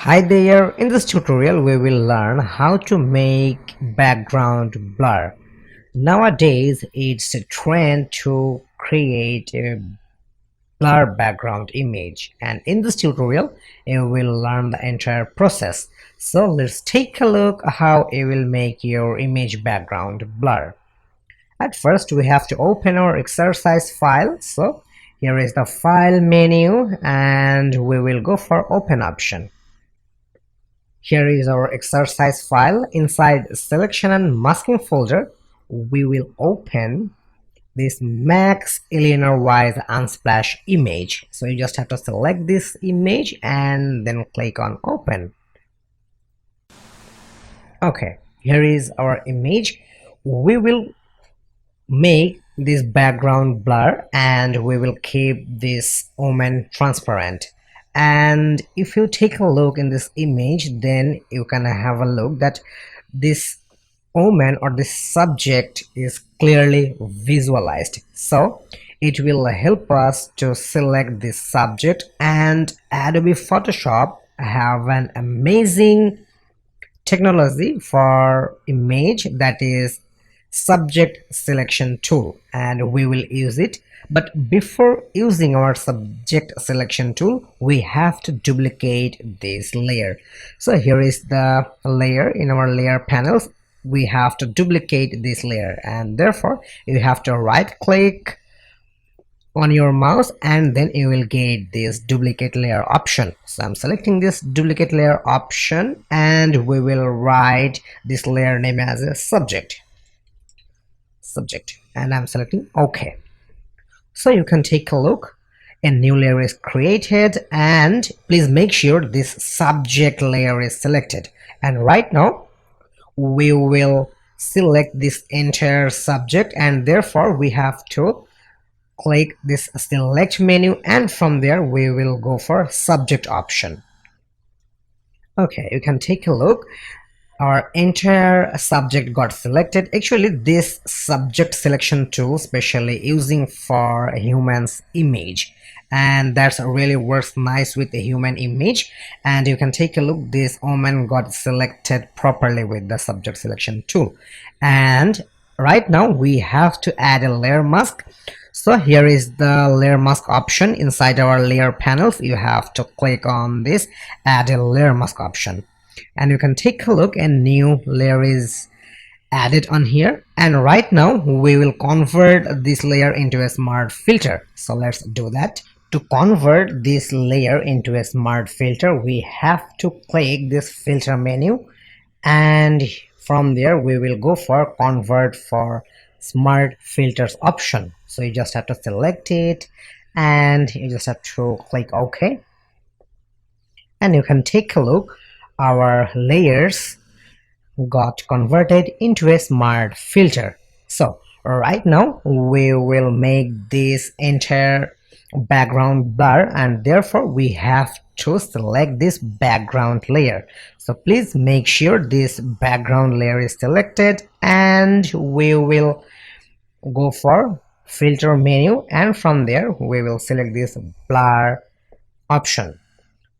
Hi there, in this tutorial we will learn how to make background blur. Nowadays it's a trend to create a blur background image, and in this tutorial you will learn the entire process. So let's take a look how you will make your image background blur. At first we have to open our exercise file. So here is the file menu and we will go for open option. Here is our exercise file. Inside selection and masking folder, we will open this Max Eleanor Wise Unsplash image. So you just have to select this image and then click on open. Okay, here is our image. We will make this background blur and we will keep this woman transparent. And if you take a look in this image, then you can have a look that this woman or this subject is clearly visualized. So it will help us to select this subject, and Adobe Photoshop have an amazing technology for image, that is subject selection tool, and we will use it. But before using our subject selection tool, we have to duplicate this layer. So here is the layer in our layer panels. We have to duplicate this layer, and therefore you have to right click on your mouse and then you will get this duplicate layer option. So I'm selecting this duplicate layer option and we will write this layer name as a subject, and I'm selecting OK. So you can take a look, a new layer is created, and please make sure this subject layer is selected. And right now we will select this entire subject, and therefore we have to click this select menu, and from there we will go for subject option. Okay, you can take a look, our entire subject got selected. Actually this subject selection tool specially using for a human's image, and that's really works nice with the human image. And you can take a look, this woman got selected properly with the subject selection tool. And right now we have to add a layer mask. So here is the layer mask option inside our layer panels. You have to click on this add a layer mask option, and you can take a look, a new layer is added on here. And right now we will convert this layer into a smart filter. So let's do that. To convert this layer into a smart filter, we have to click this filter menu, and from there we will go for convert for smart filters option. So you just have to select it and you just have to click OK, and you can take a look, our layers got converted into a smart filter. So right now we will make this entire background blur, and therefore we have to select this background layer. So please make sure this background layer is selected, and we will go for filter menu, and from there we will select this blur option.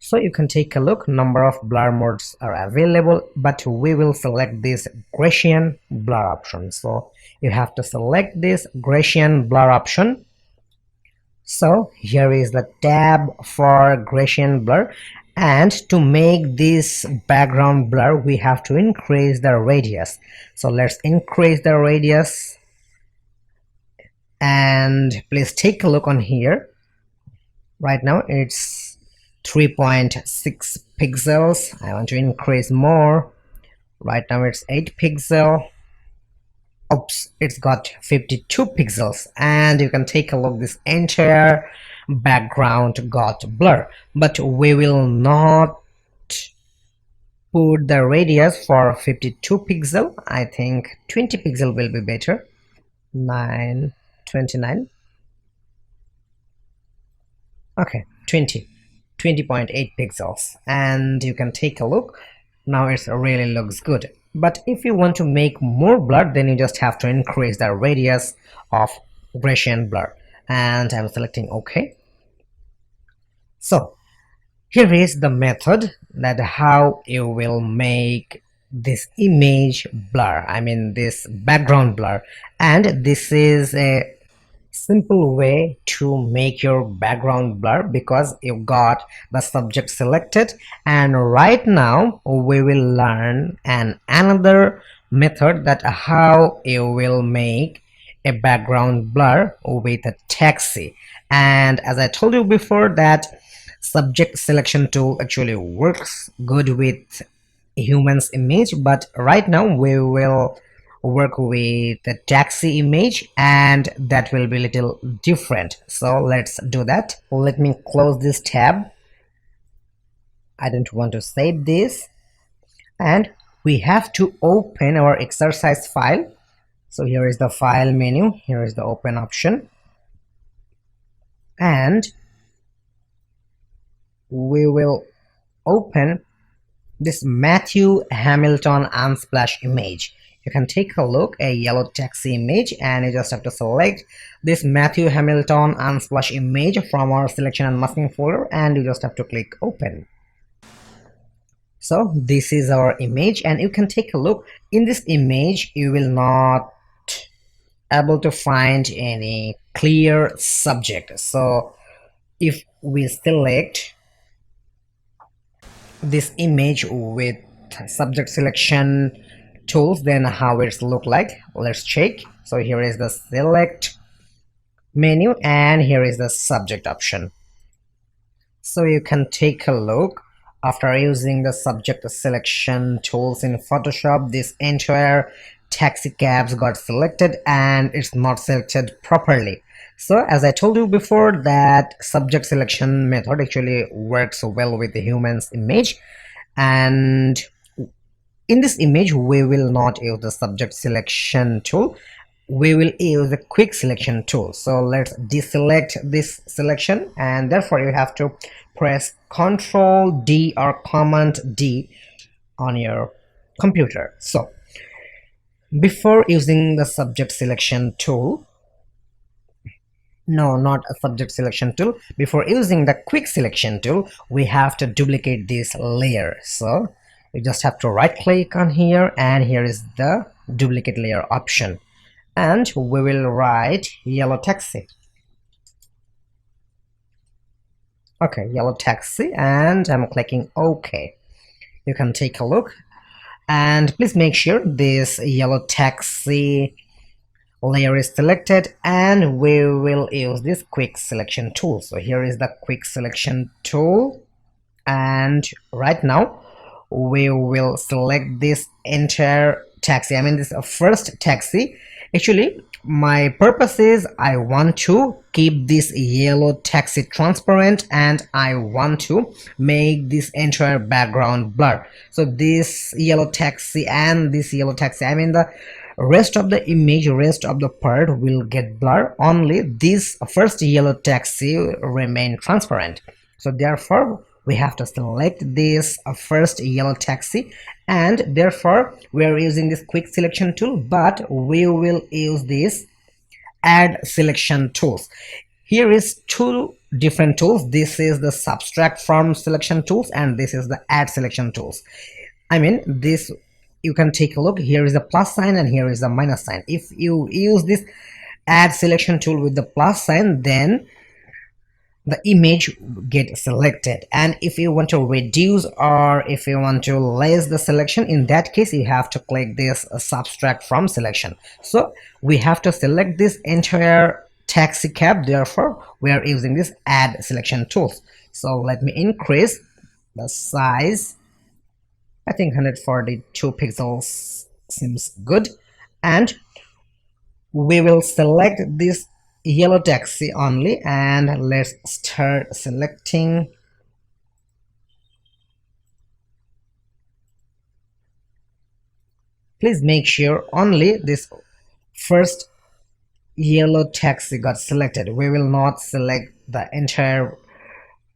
So you can take a look, number of blur modes are available, but we will select this Gaussian blur option. So you have to select this Gaussian blur option. So here is the tab for Gaussian blur, and to make this background blur we have to increase the radius. So let's increase the radius, and please take a look on here. Right now it's 3.6 pixels. I want to increase more. Right now it's 8 pixel. Oops, it's got 52 pixels. And you can take a look, this entire background got blur, but we will not put the radius for 52 pixel. I think 20 pixel will be better. 929. Okay, 20.8 pixels, and you can take a look, now it really looks good. But if you want to make more blur, then you just have to increase the radius of Gaussian blur, and I'm selecting OK. So Here is the method that how you will make this image blur, I mean this background blur, and this is a simple way to make your background blur because you got the subject selected. And right now we will learn another method that how you will make a background blur with a taxi. And as I told you before that subject selection tool actually works good with humans image, but right now we will work with the taxi image and that will be a little different. So let's do that. Let me close this tab. I don't want to save this, and we have to open our exercise file. So here is the file menu, here is the open option, and we will open this Matthew Hamilton unsplash image. You can take a look a yellow taxi image, and you just have to select this Matthew Hamilton unsplash image from our selection and masking folder, and you just have to click open. So this is our image, and you can take a look. In this image you will not able to find any clear subject. So if we select this image with subject selection tools, then how it's look like, let's check. So here is the select menu, and here is the subject option. So you can take a look. After using the subject selection tools in Photoshop, this entire taxi cabs got selected and it's not selected properly. So as I told you before that subject selection method actually works well with the human's image, and in this image we will not use the subject selection tool, we will use the quick selection tool. So let's deselect this selection, and therefore you have to press Ctrl D or Command D on your computer. So before using the subject selection tool, no, not a subject selection tool, before using the quick selection tool we have to duplicate this layer. So you just have to right click on here, and here is the duplicate layer option, and we will write yellow taxi. Okay, yellow taxi, and I'm clicking OK. You can take a look, and please make sure this yellow taxi layer is selected, and we will use this quick selection tool. So here is the quick selection tool, and right now we will select this entire taxi, I mean this first taxi. Actually my purpose is I want to keep this yellow taxi transparent, and I want to make this entire background blur. So this yellow taxi and this yellow taxi, I mean the rest of the image, rest of the part will get blur, only this first yellow taxi remain transparent. So therefore we have to select this first yellow taxi, and therefore we are using this quick selection tool, but we will use this add selection tools. Here is two different tools. This is the subtract from selection tools, and this is the add selection tools. I mean this, you can take a look, here is a plus sign and here is a minus sign. If you use this add selection tool with the plus sign, then the image get selected, and if you want to reduce or if you want to less the selection, in that case you have to click this subtract from selection. So we have to select this entire taxi cab, therefore we are using this add selection tools. So let me increase the size. I think 142 pixels seems good, and we will select this yellow taxi only, and let's start selecting. Please make sure only this first yellow taxi got selected. We will not select the entire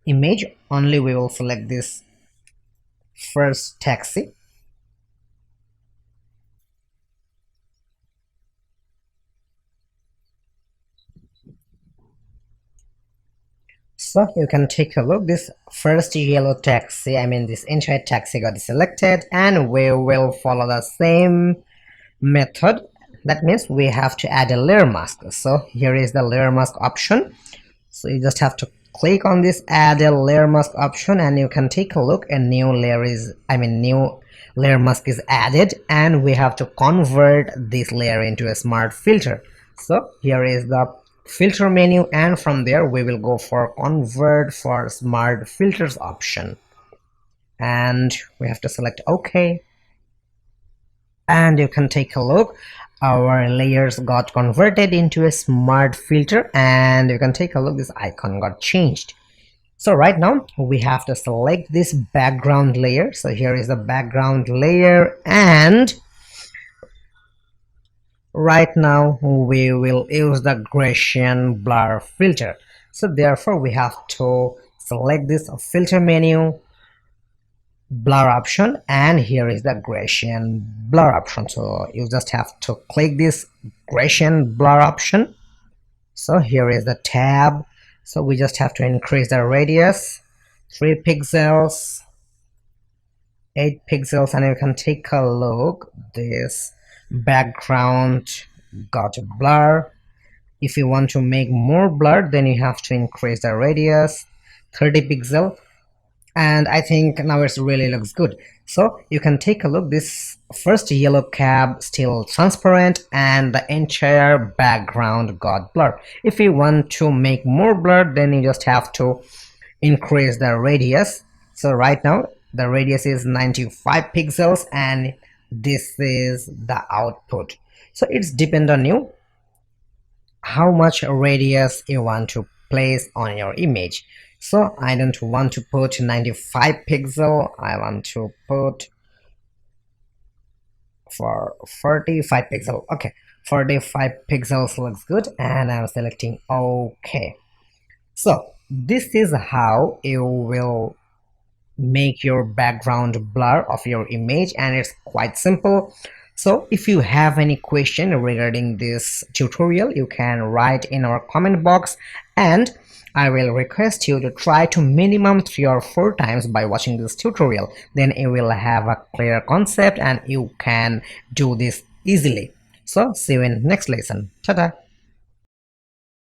image, only we will select this first taxi. So you can take a look. This first yellow taxi, I mean this entire taxi got selected, and we will follow the same method. That means we have to add a layer mask. So here is the layer mask option. So you just have to click on this add a layer mask option, and you can take a look. A new layer is, new layer mask is added, and we have to convert this layer into a smart filter. So here is the filter menu, and from there we will go for convert for smart filters option, and we have to select OK. And you can take a look, our layers got converted into a smart filter, and you can take a look, this icon got changed. So right now we have to select this background layer. So here is the background layer, and right now we will use the Gaussian blur filter. So therefore we have to select this filter menu, blur option, and here is the Gaussian blur option. So you just have to click this Gaussian blur option. So here is the tab. So we just have to increase the radius 3 pixels, 8 pixels, and you can take a look, this background got a blur. If you want to make more blur, then you have to increase the radius 30 pixel, and I think now it really looks good. So you can take a look, this first yellow cab still transparent, and the entire background got blur. If you want to make more blur, then you just have to increase the radius. So right now the radius is 95 pixels, and this is the output. So it's depend on you how much radius you want to place on your image. So I don't want to put 95 pixel, I want to put for 45 pixel. Okay, 45 pixels looks good, and I'm selecting OK. So this is how you will make your background blur of your image, and it's quite simple. So if you have any question regarding this tutorial, you can write in our comment box, and I will request you to try to minimum 3 or 4 times by watching this tutorial. Then you will have a clear concept and you can do this easily. So see you in next lesson. Ta-ta.